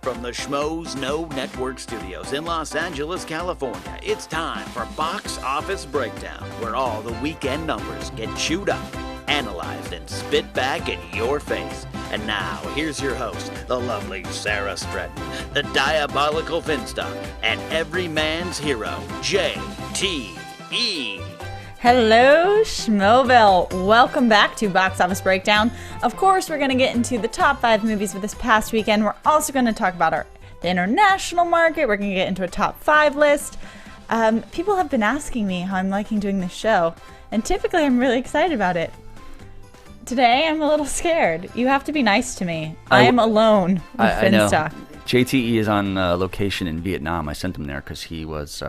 From the Schmoes No Network studios in Los Angeles, California, it's time for Box Office Breakdown, where all the weekend numbers get chewed up, analyzed, and spit back in your face. And now, here's your host, the lovely Sarah Stratton, the diabolical Finstock, and every man's hero, J.T.E. Hello, Schmoville. Welcome back to Box Office Breakdown. Of course, we're going to get into the top 5 movies for this past weekend. We're also going to talk about the international market. We're going to get into a top 5 list. People have been asking me how I'm liking doing this show, and typically I'm really excited about it. Today, I'm a little scared. You have to be nice to me. I am alone with Finstock. I know. JTE is on location in Vietnam. I sent him there because he was...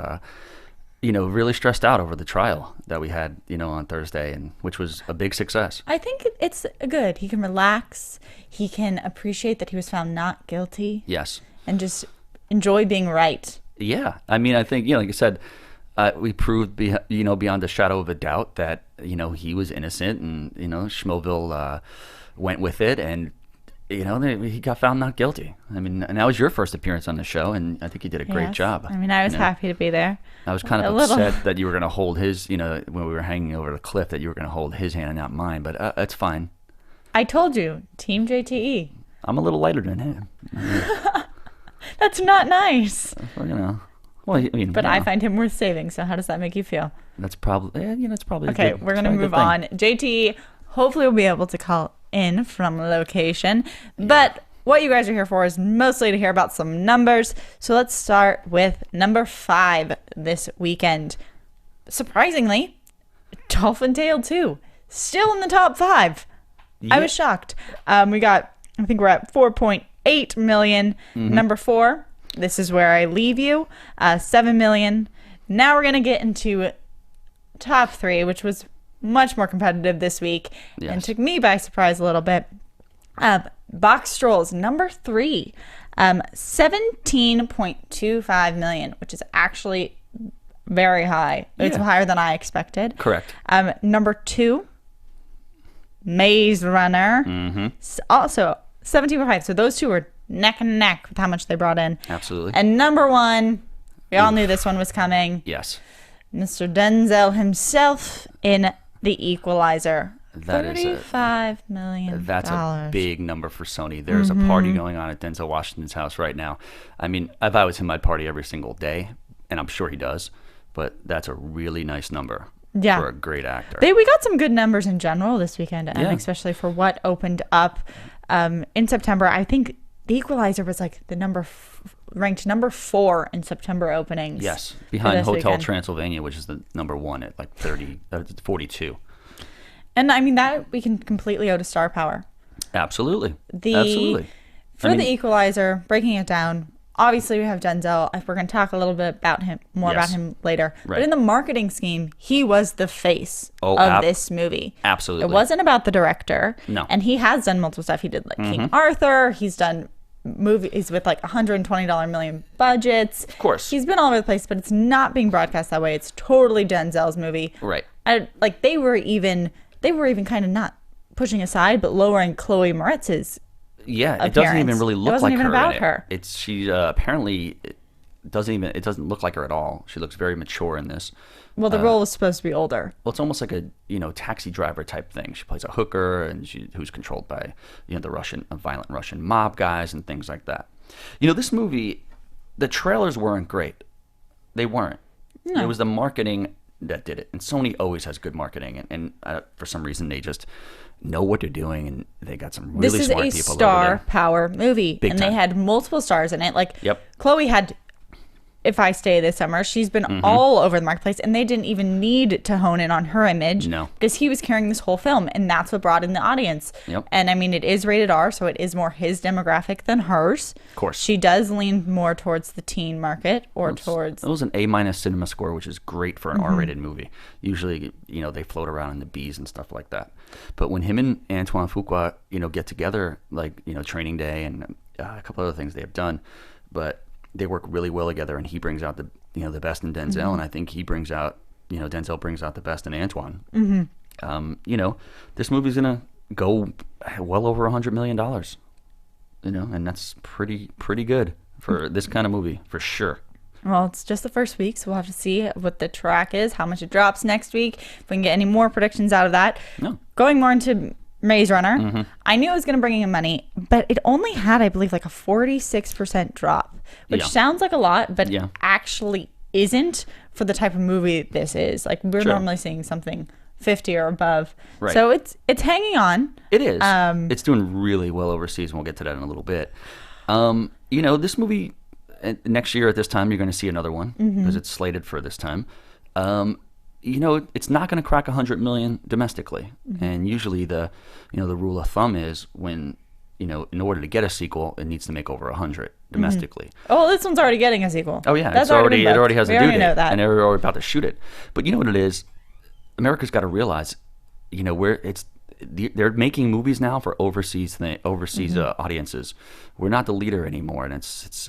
really stressed out over the trial that we had, on Thursday, and which was a big success. I think it's good. He can relax. He can appreciate that he was found not guilty. Yes. And just enjoy being right. Yeah. I mean, I think, like I said, we proved, beyond a shadow of a doubt that, he was innocent, and, Schmoville went with it, and he got found not guilty. I mean, and that was your first appearance on the show, and I think you did a great job. I mean, I was happy to be there. I was kind of upset that you were going to hold his, when we were hanging over the cliff, that you were going to hold his hand and not mine, but that's fine. I told you, Team JTE. I'm a little lighter than him. That's not nice. Well, I mean, but I find him worth saving, so how does that make you feel? That's probably, that's probably okay, good, we're going to move on. JTE hopefully will be able to call in from location, but what you guys are here for is mostly to hear about some numbers. So let's start with number 5 this weekend. Surprisingly, Dolphin Tale 2 still in the top 5. Yeah. I was shocked. I think we're at 4.8 million. Mm-hmm. Number 4, This Is Where I Leave You, 7 million. Now we're gonna get into top 3, which was much more competitive this week, and took me by surprise a little bit. Boxtrolls, number 3, 17.25 million, which is actually very high. It's higher than I expected. Correct. Number 2, Maze Runner, also 17.5. So those two were neck and neck with how much they brought in. Absolutely. And number 1, we all knew this one was coming. Yes. Mr. Denzel himself in The Equalizer. $35 million. That's a big number for Sony. There's a party going on at Denzel Washington's house right now. I mean, if I was him, I'd party every single day, and I'm sure he does. But that's a really nice number for a great actor. We got some good numbers in general this weekend, and especially for what opened up in September. I think The Equalizer was like the ranked number 4 in September openings. Yes, behind Hotel Transylvania, which is the number 1 at like 42. And I mean, that we can completely owe to star power. Absolutely. Absolutely. The Equalizer, breaking it down, obviously we have Denzel. We're going to talk a little bit about him, about him later. Right. But in the marketing scheme, he was the face of this movie. Absolutely. It wasn't about the director. No. And he has done multiple stuff. He did like King Arthur. He's done movies with like $120 million budgets. Of course. He's been all over the place, but it's not being broadcast that way. It's totally Denzel's movie. Right. They were even kind of not pushing aside, but lowering Chloe Moretz's it doesn't even really look like her. It wasn't even about her. She apparently it doesn't look like her at all. She looks very mature in this. Well, the role is supposed to be older. Well, it's almost like a taxi driver type thing. She plays a hooker, and who's controlled by the violent Russian mob guys and things like that. This movie, the trailers weren't great. They weren't. No. It was the marketing that did it, and Sony always has good marketing, and for some reason they just know what they're doing, and they got some really smart people over there. This is a star power movie, and they had multiple stars in it. Chloe had If I Stay This Summer. She's been all over the marketplace, and they didn't even need to hone in on her image. No. Because he was carrying this whole film, and that's what brought in the audience. Yep. And I mean, it is rated R, so it is more his demographic than hers. Of course. She does lean more towards the teen market, It was an A- cinema score, which is great for an R-rated movie. Usually, they float around in the Bs and stuff like that. But when him and Antoine Fuqua, get together, like, Training Day and a couple other things they have done, but they work really well together, and he brings out the best in Denzel, and I think he brings out Denzel brings out the best in Antoine. This movie's gonna go well over $100 million. and that's pretty good for this kind of movie, for sure. Well, it's just the first week, so we'll have to see what the track is, how much it drops next week, if we can get any more predictions out of that. No. Going more into Maze Runner, I knew it was going to bring in money, but it only had, I believe, like a 46% drop, which sounds like a lot, but actually isn't for the type of movie this is. Like, we're normally seeing something 50 or above. Right. So it's hanging on. It is. It's doing really well overseas, and we'll get to that in a little bit. This movie, next year at this time, you're going to see another one because it's slated for this time. It's not going to crack 100 million domestically. And usually the rule of thumb is when, in order to get a sequel, it needs to make over 100 domestically. Oh, this one's already getting a sequel. Oh, yeah. That's it already has we a due already date. know that. And they're already about to shoot it. But you know what it is? America's got to realize, they're making movies now for overseas audiences. We're not the leader anymore, and it's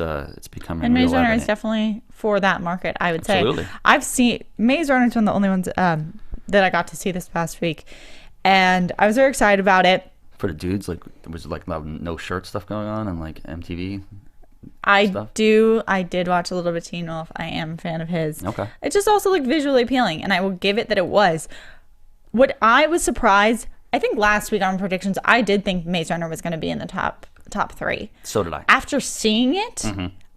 becoming. And Maze real Runner evident. is definitely for that market, I would say. Absolutely. I've seen Maze Runner is one of the only ones that I got to see this past week, and I was very excited about it. For the dudes, like there was like no shirt stuff going on like MTV. I stuff? did watch a little bit of Teen Wolf. I am a fan of his. Okay. It just also looked visually appealing, and I will give it that it was. What I was surprised, I think last week on predictions, I did think Maze Runner was going to be in the top 3. So did I. After seeing it,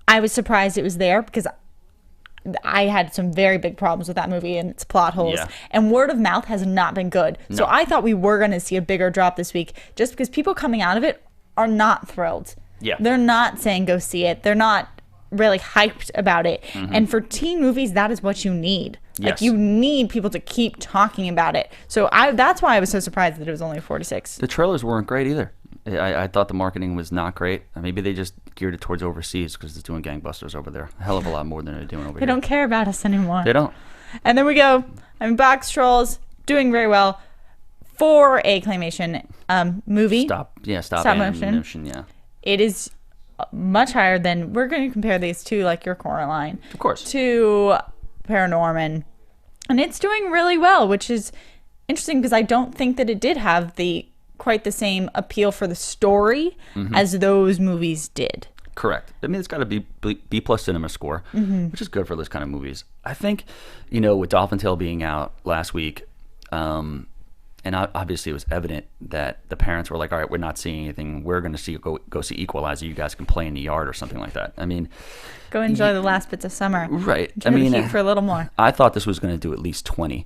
I was surprised it was there because I had some very big problems with that movie and its plot holes. Yeah. And word of mouth has not been good. No. So I thought we were going to see a bigger drop this week just because people coming out of it are not thrilled. Yeah. They're not saying go see it. They're not really hyped about it. And for teen movies, that is what you need. Like, Yes. you need people to keep talking about it. So that's why I was so surprised that it was only 46. The trailers weren't great either. I thought the marketing was not great. Maybe they just geared it towards overseas because it's doing gangbusters over there. A hell of a lot more than they're doing over They here. don't care about us anymore. They don't. And then we go, Boxtrolls, doing very well for a claymation movie. Stop motion. Yeah. It is much higher than, we're going to compare these to like your Coraline. Of course. To Paranorman. And it's doing really well, which is interesting because I don't think that it did have quite the same appeal for the story as those movies did. Correct. I mean, it's got a B plus cinema score, which is good for those kind of movies. I think, with Dolphin Tale being out last week, and obviously it was evident that the parents were like, all right, we're not seeing anything. We're going to go see Equalizer. You guys can play in the yard or something like that. I mean, go enjoy the last bits of summer. Right. Enjoy the heat for a little more. I thought this was going to do at least 20.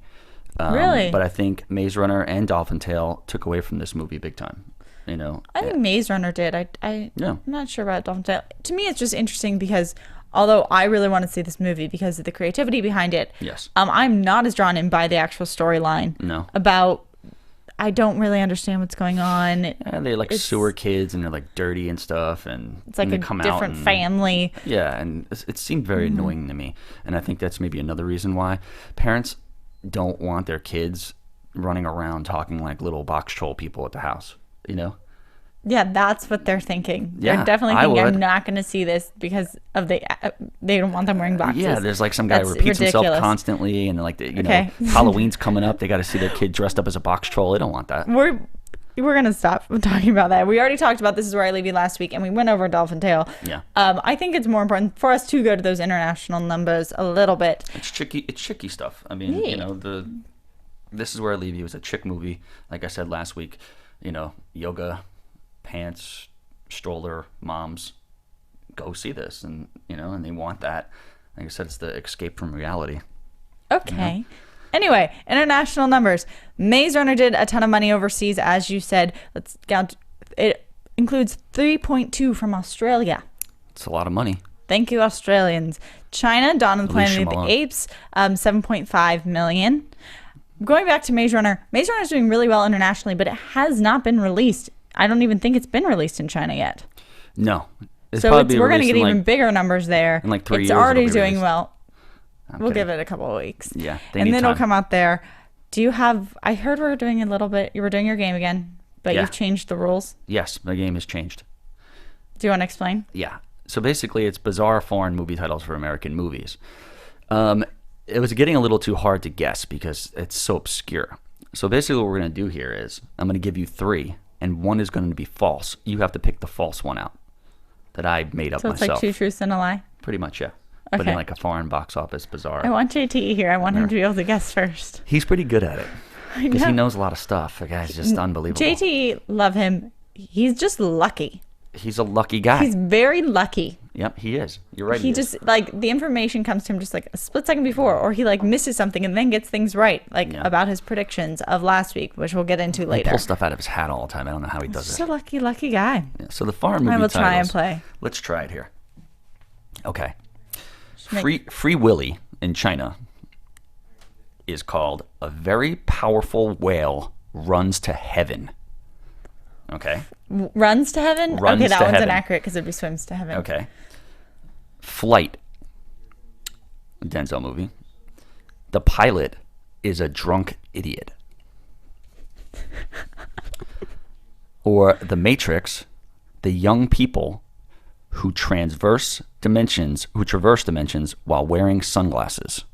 Really? But I think Maze Runner and Dolphin Tale took away from this movie big time. I think Maze Runner did. I'm Yeah. not sure about Dolphin Tale. To me, it's just interesting because although I really want to see this movie because of the creativity behind it, Yes. I'm not as drawn in by the actual storyline. No. I don't really understand what's going on. Yeah, they're like sewer kids and they're like dirty and stuff, and It's like and a they come out different and- family. Yeah, and it seemed very annoying to me, and I think that's maybe another reason why parents don't want their kids running around talking like little box troll people at the house. Yeah, that's what they're thinking. Yeah, They're definitely I thinking, would. I'm not going to see this because of they don't want them wearing boxes. Yeah, there's like some guy who That's repeats himself ridiculous. constantly, and like Okay. Halloween's coming up. They got to see their kid dressed up as a box troll. They don't want that. We're going to stop talking about that. We already talked about This Is Where I Leave You last week, and we went over Dolphin Tale. Yeah. I think it's more important for us to go to those international numbers a little bit. It's chicky stuff. I mean, Yeah. This Is Where I Leave You is a chick movie. Like I said last week, yoga, pants, stroller, moms, go see this, and and they want that. Like I said, it's the escape from reality. Okay. Anyway, international numbers. Maze Runner did a ton of money overseas, as you said. Let's count. It includes 3.2 from Australia. It's a lot of money. Thank you, Australians. China, Dawn of the Planet of the Shyamalan. Apes, 7.5 million. Going back to Maze Runner is doing really well internationally, but it has not been released. I don't even think it's been released in China yet. No. So we're going to get even bigger numbers there. in like 3 It's years already it'll be doing released. well. I'm We'll kidding. give it a couple of weeks. Yeah, they And need then it'll time. come out there. Do you have, I heard we're doing a little bit, you were doing your game again, but Yeah. you've changed the rules. Yes, the game has changed. Do you want to explain? Yeah. So basically, it's bizarre foreign movie titles for American movies. It was getting a little too hard to guess because it's so obscure. So basically, what we're going to do here is I'm going to give you 3, and one is going to be false. You have to pick the false one out. that I made up So it's myself. like Two Truths and a Lie? Pretty much, yeah. But in Okay. like a foreign box office bazaar. I want JT here. I want him to be able to guess first. He's pretty good at it. Because he knows a lot of stuff. The guy's just unbelievable. JT, love him. He's just lucky. He's a lucky guy. He's very lucky. Yep, he is. You're right. He is. just, like, the information comes to him just like a split second before, or he like misses something and then gets things right, like about his predictions of last week, which we'll get into later. He pulls stuff out of his hat all the time. I don't know how he does Just it. a lucky guy. Yeah, so the foreign movie I will titles. try and play. Let's try it here. Okay. make- Free Willy in China is called A Very Powerful Whale Runs to Heaven. Okay. Runs to heaven? Runs okay, that to one's heaven. inaccurate because it'd be swims to heaven. Okay. Flight. Denzel movie. The pilot is a drunk idiot. Or The Matrix, the young people who traverse dimensions while wearing sunglasses.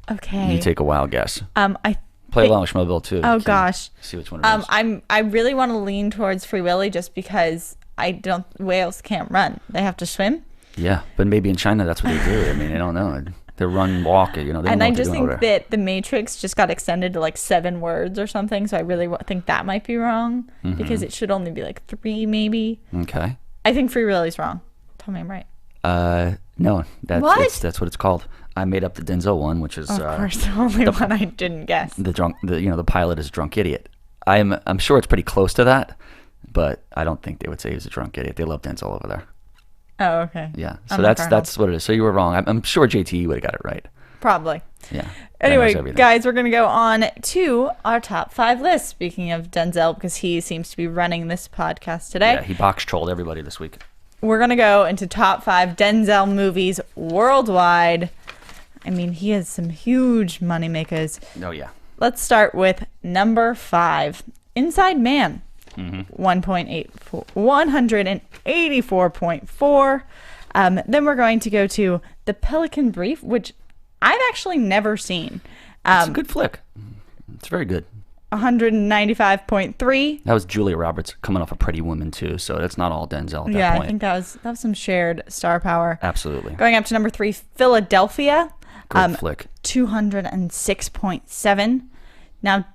Okay. You take a wild guess. I Play along with Schmobile too. Oh You can gosh. See which one it is. I really want to lean towards Free Willy just because whales can't run. They have to swim. Yeah, but maybe in China that's what they do. I mean, I don't know. They run, walk, they don't And know I what they're just doing over think there. that The Matrix just got extended to like 7 words or something. So I really think that might be wrong because it should only be like 3 maybe. Okay. I think Free Willy's wrong. Tell me I'm right. No, What? that's what it's called. I made up the Denzel one, which is Of course, the only one I didn't guess. the pilot is a drunk idiot. I'm sure it's pretty close to that, but I don't think they would say he's a drunk idiot. They love Denzel over there. Oh, okay. Yeah, so I'm not that's what it is. So you were wrong. I'm sure JT would have got it right. Probably. Yeah. That Anyway, knows everything. guys, we're going to go on to our top 5 list. Speaking of Denzel, because he seems to be running this podcast today. Yeah, he box trolled everybody this week. We're going to go into top 5 Denzel movies worldwide. I mean, he has some huge money makers. Oh yeah. Let's start with number 5, Inside Man. 184.4. Then we're going to go to The Pelican Brief, which I've actually never seen. It's a good flick. It's very good. 195.3. That was Julia Roberts coming off a Pretty Woman too, so that's not all Denzel at that Yeah, point. I think that was some shared star power. Absolutely. Going up to number 3, Philadelphia. Good flick. 206.7. Now,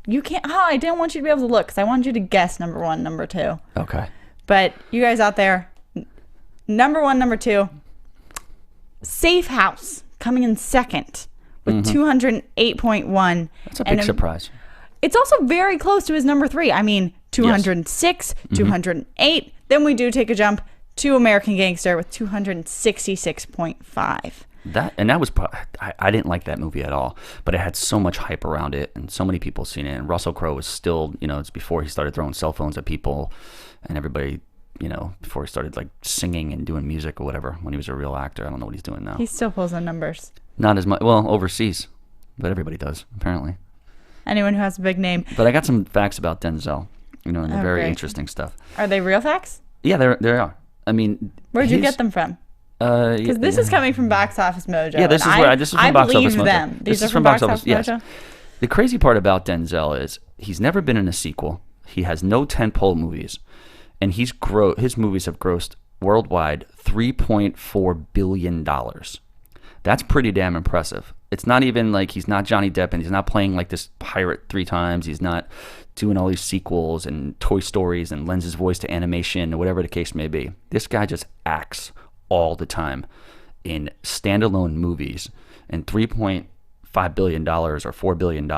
you can't. Oh, I didn't want you to be able to look because I wanted you to guess number 1, number 2. Okay. But you guys out there, number 1, number 2, Safe House coming in second with 208.1. That's a big surprise. It's also very close to his number 3. I mean, 206, 208. Then we do take a jump to American Gangster with 266.5. That was I didn't like that movie at all, but it had so much hype around it and so many people seen it. And Russell Crowe was still, it's before he started throwing cell phones at people and everybody, before he started like singing and doing music or whatever when he was a real actor. I don't know what he's doing now. He still pulls in numbers. Not as much, well, overseas, but everybody does apparently. Anyone who has a big name. But I got some facts about Denzel, and they're very great. interesting stuff. Are they real facts? Yeah, they are. I mean, Where'd you get them from? Because this is coming from Box Office Mojo. Yeah, this is from I Box believe Office Mojo. them. This These are is from from Box Box Office, Office yes. Mojo. The crazy part about Denzel is he's never been in a sequel. He has no tentpole movies, and his movies have grossed worldwide $3.4 billion. That's pretty damn impressive. It's not even like he's not Johnny Depp and he's not playing like this pirate 3 times. He's not doing all these sequels and Toy Stories and lends his voice to animation or whatever the case may be. This guy just acts all the time in standalone movies, and $3.5 billion or $4 billion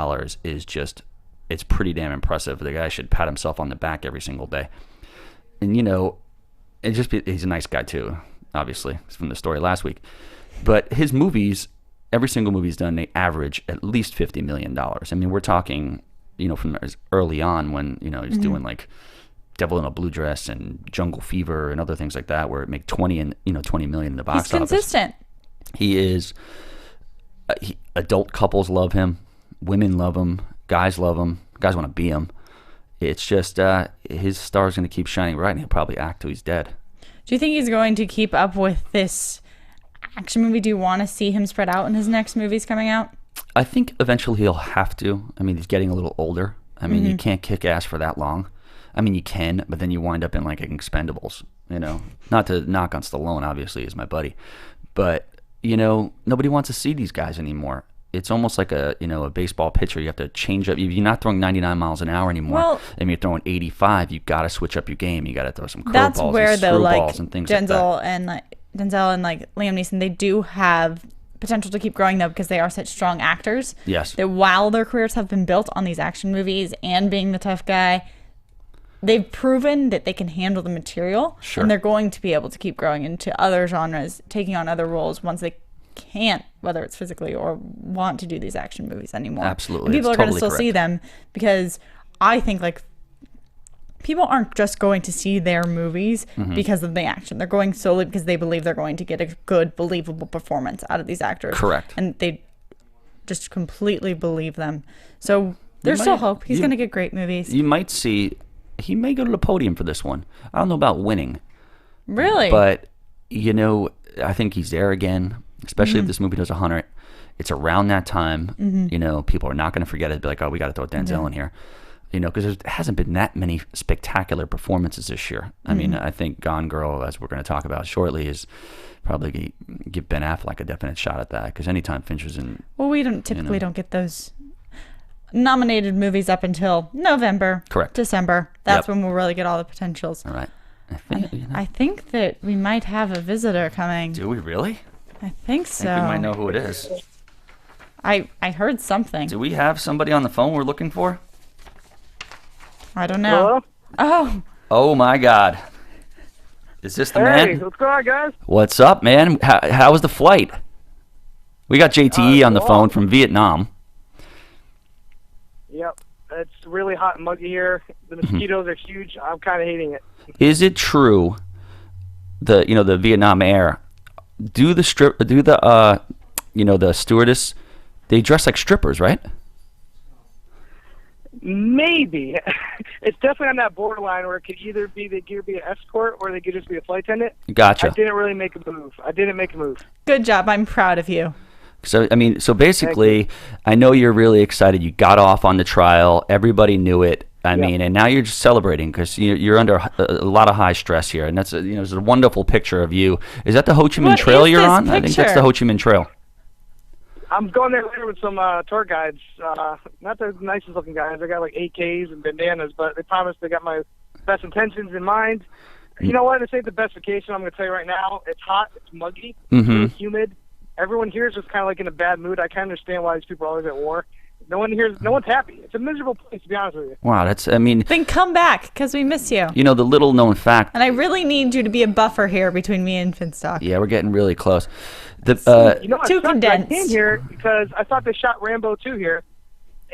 is just, it's pretty damn impressive. The guy should pat himself on the back every single day. And he's a nice guy too, obviously. It's from the story last week. But his movies, every single movie he's done, they average at least $50 million. I mean, we're talking, from as early on when, he's doing like Devil in a Blue Dress and Jungle Fever and other things like that, where it make 20 million in the box He's office. consistent. He is. Adult couples love him. Women love him. Guys love him. Guys want to be him. It's just his star's going to keep shining bright, and he'll probably act till he's dead. Do you think he's going to keep up with this action movie? Do you want to see him spread out in his next movies coming out? I think eventually he'll have to. I mean, he's getting a little older. I mean, you can't kick ass for that long. I mean, you can, but then you wind up in like Expendables. Not to knock on Stallone, obviously, is my buddy, but nobody wants to see these guys anymore. It's almost like a baseball pitcher. You have to change up. You're not throwing 99 miles an hour anymore. Well, and you're throwing 85. You got to switch up your game. You got to throw some that's curveballs where and though, like screwballs and things Denzel like that. and Denzel and like Liam Neeson, they do have potential to keep growing though because they are such strong actors. Yes. That while their careers have been built on these action movies and being the tough guy, they've proven that they can handle the material. Sure. And they're going to be able to keep growing into other genres, taking on other roles once they can't, whether it's physically or want to do these action movies anymore. Absolutely. And people It's are going to totally still see them because I think like people aren't just going to see their movies because of the action. They're going solely because they believe they're going to get a good, believable performance out of these actors. Correct. And they just completely believe them. So there's still hope. He's going to get great movies. You might see, he may go to the podium for this one. I don't know about winning. Really? But, I think he's there again, especially if this movie does 100. It's around that time. People are not going to forget it. Be like, oh, we got to throw Denzel in here. Because there hasn't been that many spectacular performances this year. I mean, I think Gone Girl, as we're going to talk about shortly, is probably give Ben Affleck a definite shot at that. Because anytime Fincher's in... Well, we don't typically don't get those nominated movies up until November. Correct. December. That's when we'll really get all the potentials. All right. I think that we might have a visitor coming. Do we really? I think so. I think we might know who it is. I heard something. Do we have somebody on the phone we're looking for? I don't know. Hello? Oh my God. Is this the Hey, man? what's going on, guys? What's up, man? How was the flight? We got JTE on the phone from Vietnam. Yep. It's really hot and muggy here. The mosquitoes are huge. I'm kind of hating it. Is it true the Vietnam Air the stewardess, they dress like strippers, right? Maybe. It's definitely on that borderline where it could either be they could be an escort or they could just be a flight attendant. Gotcha. I didn't really make a move. Good job. I'm proud of you. So basically, I know you're really excited. You got off on the trial. Everybody knew it. I mean, and now you're just celebrating because you're under a lot of high stress here, and that's there's a wonderful picture of you. Is that the Ho Chi Minh Trail you're on? Picture? I think that's the Ho Chi Minh Trail. I'm going there later with some tour guides. Not the nicest looking guys. They got like AKs and bandanas, but they promised they got my best intentions in mind. You know what? This ain't the best vacation. I'm going to tell you right now. It's hot. It's muggy. It's really humid. Everyone here is just kind of like in a bad mood. I can understand why these people are always at war. No one's happy. It's a miserable place, to be honest with you. Wow, Then come back, because we miss you. the little known fact. And I really need you to be a buffer here between me and Finstock. Yeah, we're getting really close. Too condensed. I came here because I thought they shot Rambo 2 here,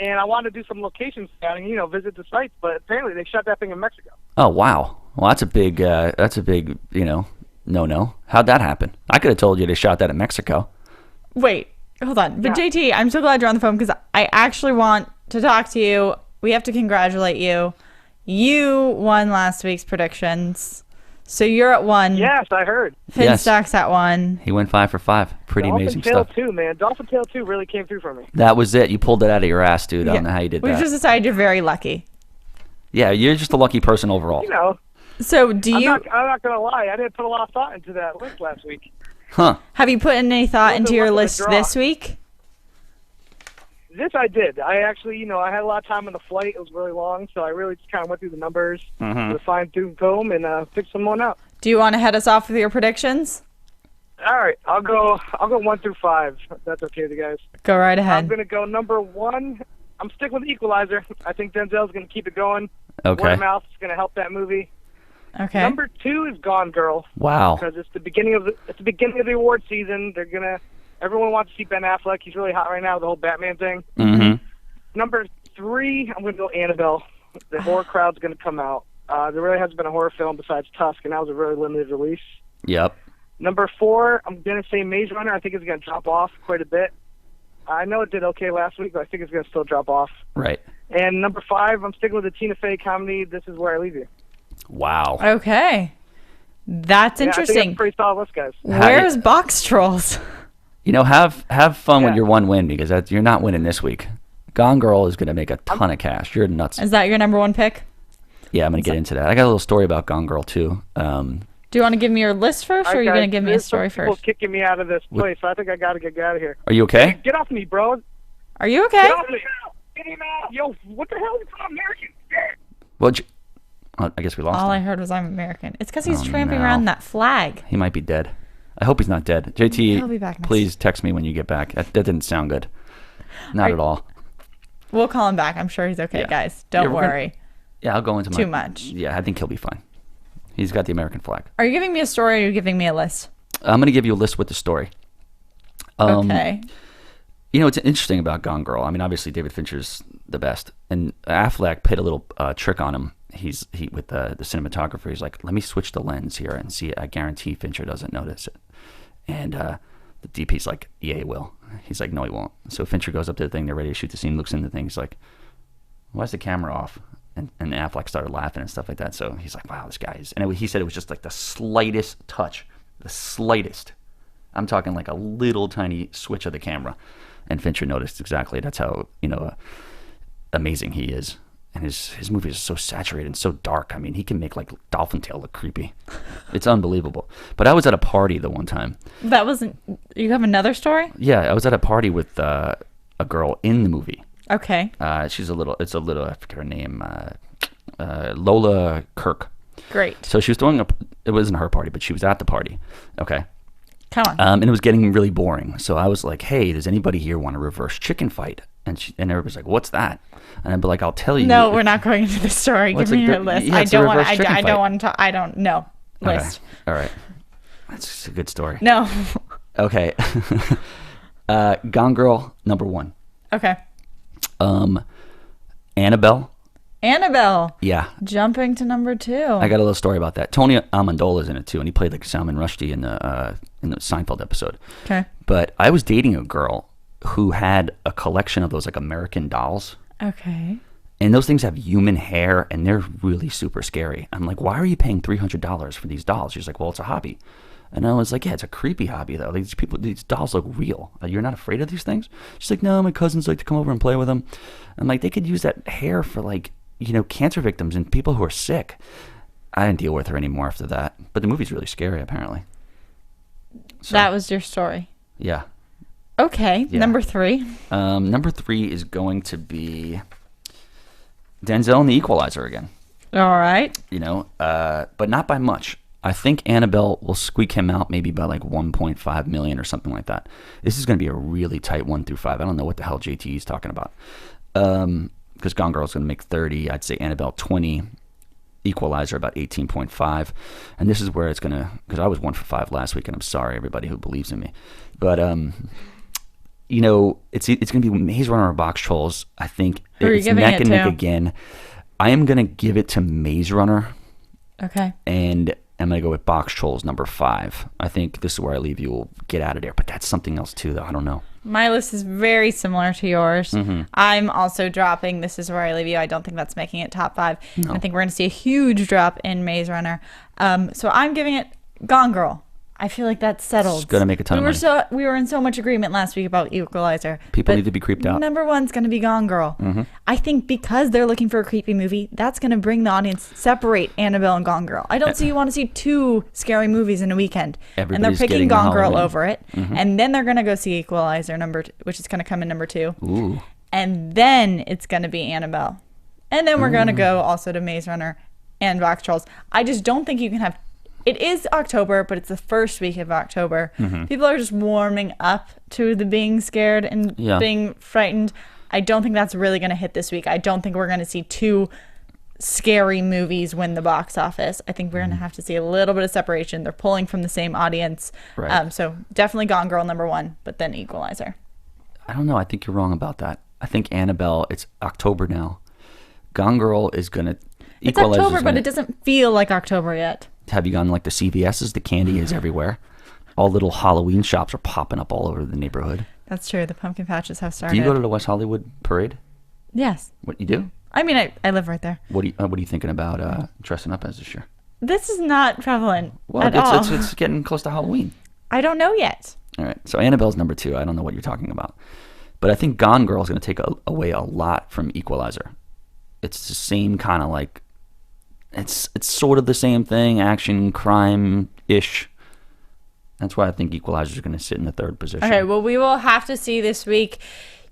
and I wanted to do some location scouting, visit the sites, but apparently they shot that thing in Mexico. Oh, wow. Well, that's a big, no-no. How'd that happen? I could have told you they shot that in Mexico. Wait, hold on. But JT, I'm so glad you're on the phone because I actually want to talk to you. We have to congratulate you. You won last week's predictions. So you're at 1. Yes, I heard. Finstock's at 1. He went 5 for 5. Pretty amazing stuff. Dolphin Tail 2, man. Dolphin Tail 2 really came through for me. That was it. You pulled it out of your ass, dude. I don't know how you did that. We've just decided you're very lucky. Yeah, you're just a lucky person overall. So I'm not going to lie. I didn't put a lot of thought into that list last week. Huh. have you put any thought into your list this week? This I did. I actually, I had a lot of time on the flight. It was really long, so I really just kind of went through the numbers with a fine-tooth comb and picked someone out. Do you want to head us off with your predictions? All right, I'll go 1 through 5. If that's okay with you guys. Go right ahead. I'm going to go number 1. I'm sticking with Equalizer. I think Denzel's going to keep it going. Okay. Word of mouth is going to help that movie. Okay. Number 2 is Gone Girl. Wow. Because it's the beginning of the award season. Everyone wants to see Ben Affleck. He's really hot right now with the whole Batman thing. Mm-hmm. Number 3, I'm going to go Annabelle. The horror crowd's going to come out. There really hasn't been a horror film besides Tusk, and that was a really limited release. Yep. Number 4, I'm going to say Maze Runner. I think it's going to drop off quite a bit. I know it did okay last week, but I think it's going to still drop off. Right. And number 5, I'm sticking with the Tina Fey comedy, This Is Where I Leave You. Wow. Okay. That's interesting. I think that's a pretty solid list, guys. Where's Boxtrolls? Have fun with your one win because you're not winning this week. Gone Girl is going to make a ton of cash. You're nuts. Is that your number 1 pick? Yeah, I'm going to get into that. I got a little story about Gone Girl, too. Do you want to give me your list first, or are you going to give me a story People first? kicking me out of this place. So I think I got to get out of here. Are you okay? Hey, get off me, bro. Are you okay? Get off me. Get him out. Yo, what the hell is American? Well, I guess we lost All him. I heard was I'm American. It's because he's Oh, tramping no. around that flag. He might be dead. I hope he's not dead. He'll JT, be back next please text me when you get back. That didn't sound good. Not at all. We'll call him back. I'm sure he's okay, Yeah. guys. Don't Yeah, we're gonna- worry. Yeah, I'll go into Too much. Yeah, I think he'll be fine. He's got the American flag. Are you giving me a story, or are you giving me a list? I'm going to give you a list with the story. Okay. You know, it's interesting about Gone Girl. I mean, obviously David Fincher's the best, and Affleck played a little trick on him. He with the cinematographer. He's like, let me switch the lens here and see. I guarantee Fincher doesn't notice it. And the DP's like, yeah, he will. He's like, no, he won't. So Fincher goes up to the thing. They're ready to shoot the scene. Looks in the thing. He's like, why's the camera off? And Affleck started laughing and stuff like that. So he's like, wow, this guy is. And he said it was just like the slightest touch, the slightest. I'm talking like a little tiny switch of the camera. And Fincher noticed exactly. That's how, amazing he is. And his movies are so saturated and so dark. I mean, he can make like Dolphin Tale look creepy. It's unbelievable. But I was at a party the one time. That wasn't. You have another story? Yeah, I was at a party with a girl in the movie. Okay. She's I forget her name, Lola Kirk. Great. So she was throwing up. It wasn't her party, but she was at the party. Okay. Come on. And it was getting really boring. So I was like, hey, does anybody here want a reverse chicken fight? And everybody's like, what's that? And I'd be like, I'll tell you. No, we're not going into the story. Well, Give me your list. yeah, I it's a don't want. reverse chicken I don't fight. want to. I don't know. Okay. List. All right. That's a good story. No. Okay. Gone Girl, number 1. Okay. Annabelle. Annabelle. Yeah. Jumping to number 2. I got a little story about that. Tony Amendola's in it too, and he played like Salman Rushdie in the Seinfeld episode. Okay. But I was dating a girl who had a collection of those like American dolls. Okay. And those things have human hair, and they're really super scary. I'm like, why are you paying $300 for these dolls? She's like, well, it's a hobby. And I was like, yeah, it's a creepy hobby, though. These dolls look real. You're not afraid of these things? She's like, no, my cousins like to come over and play with them. I'm like, they could use that hair for, like, cancer victims and people who are sick. I didn't deal with her anymore after that. But the movie's really scary, apparently. So, That was your story. Yeah. Okay. Yeah. Number 3. Number 3 is going to be Denzel and the Equalizer again. All right. But not by much. I think Annabelle will squeak him out maybe by like 1.5 million or something like that. This is going to be a really tight 1 through 5. I don't know what the hell JT is talking about. Because Gone Girl is going to make 30. I'd say Annabelle 20. Equalizer about 18.5. And this is where it's going to, because I was 1 for 5 last week, and I'm sorry everybody who believes in me. But it's going to be Maze Runner or Boxtrolls. I think Who are you it's giving neck it and neck to? again. I am going to give it to Maze Runner, Okay. and I'm going to go with Boxtrolls number 5. I think this is where I leave you. We'll get out of there. But that's something else too, though. I don't know. My list is very similar to yours. Mm-hmm. I'm also dropping This Is Where I Leave You. I don't think that's making it top 5. No. I think we're going to see a huge drop in Maze Runner. So I'm giving it Gone Girl. I feel like that's settled. It's gonna make a ton of money. We were in so much agreement last week about Equalizer. People but need to be creeped out. Number 1's going to be Gone Girl. Mm-hmm. I think because they're looking for a creepy movie, that's going to bring the audience, separate Annabelle and Gone Girl. I don't see you want to see 2 scary movies in a weekend. Everybody's and they're picking getting Gone Girl Halloween. over it. Mm-hmm. And then they're going to go see Equalizer, which is going to come in number 2. Ooh. And then it's going to be Annabelle. And then we're going to go also to Maze Runner and Boxtrolls. I just don't think you can have... It is October, but it's the first week of October. Mm-hmm. People are just warming up to the being scared and being frightened. I don't think that's really going to hit this week. I don't think we're going to see 2 scary movies win the box office. I think we're going to have to see a little bit of separation. They're pulling from the same audience. Right. So definitely Gone Girl number 1, but then Equalizer. I don't know. I think you're wrong about that. I think Annabelle, it's October now. Gone Girl is going to... It's October, but it doesn't feel like October yet. Have you gone like the CVS's? The candy is everywhere. All little Halloween shops are popping up all over the neighborhood. That's true. The pumpkin patches have started. Do you go to the West Hollywood parade? Yes. What you do? I mean, I live right there. What are you thinking about dressing up as this year? This is not prevalent Well, at all. it's getting close to Halloween. I don't know yet. All right. So Annabelle's number 2. I don't know what you're talking about. But I think Gone Girl is going to take away a lot from Equalizer. It's the same kind of like it's sort of the same thing, action, crime-ish. That's why I think Equalizer is going to sit in the third position. Okay, well, we will have to see this week.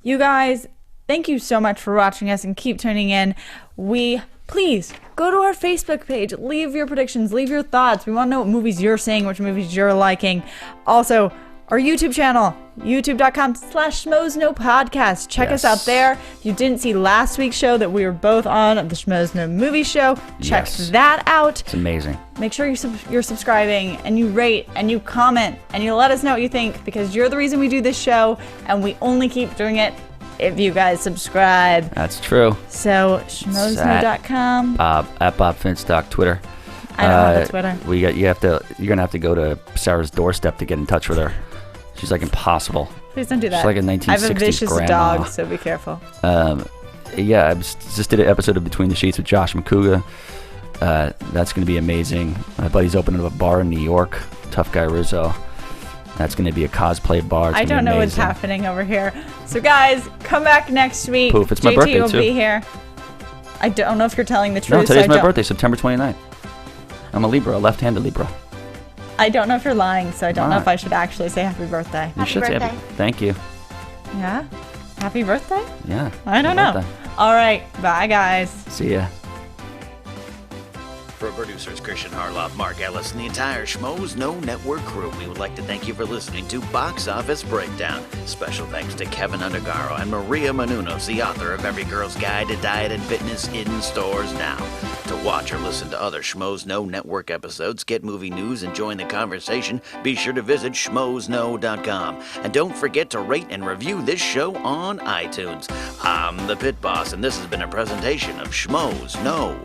You guys, thank you so much for watching us and keep tuning in. Please go to our Facebook page. Leave your predictions. Leave your thoughts. We want to know what movies you're seeing, which movies you're liking. Also, our YouTube channel, youtube.com/schmoesknowpodcast. Check us out there. If you didn't see last week's show that we were both on, the Schmoes Know Movie Show, check that out. It's amazing. Make sure you're subscribing and you rate and you comment and you let us know what you think, because you're the reason we do this show, and we only keep doing it if you guys subscribe. That's true. So, schmoesknow.com. At Bob Finstock, Twitter. I don't have a Twitter. You're gonna have to go to Sarah's doorstep to get in touch with her. She's like impossible. Please don't do that. She's like a 1960s I have a vicious grandma. dog, so be careful. I just did an episode of Between the Sheets with Josh McCouga. That's going to be amazing. My buddy's opening up a bar in New York, Tough Guy Rizzo. That's going to be a cosplay bar. I don't know what's happening over here. So guys, come back next week. Poof, it's my JT birthday will too. be here. I don't know if you're telling the truth. No, today's so my birthday, September 29th. I'm a Libra, a left-handed Libra. I don't know if you're lying, so I don't know Alright. if I should actually say happy birthday. You should say thank you. Yeah? Happy birthday? Yeah. I don't know. All right. Bye, guys. See ya. For producers Christian Harloff, Mark Ellis, and the entire Schmoes Know Network crew, we would like to thank you for listening to Box Office Breakdown. Special thanks to Kevin Undergaro and Maria Menounos, the author of Every Girl's Guide to Diet and Fitness, in stores now. To watch or listen to other Schmoes Know Network episodes, get movie news, and join the conversation, be sure to visit schmoesknow.com. And don't forget to rate and review this show on iTunes. I'm the Pit Boss, and this has been a presentation of Schmoes Know.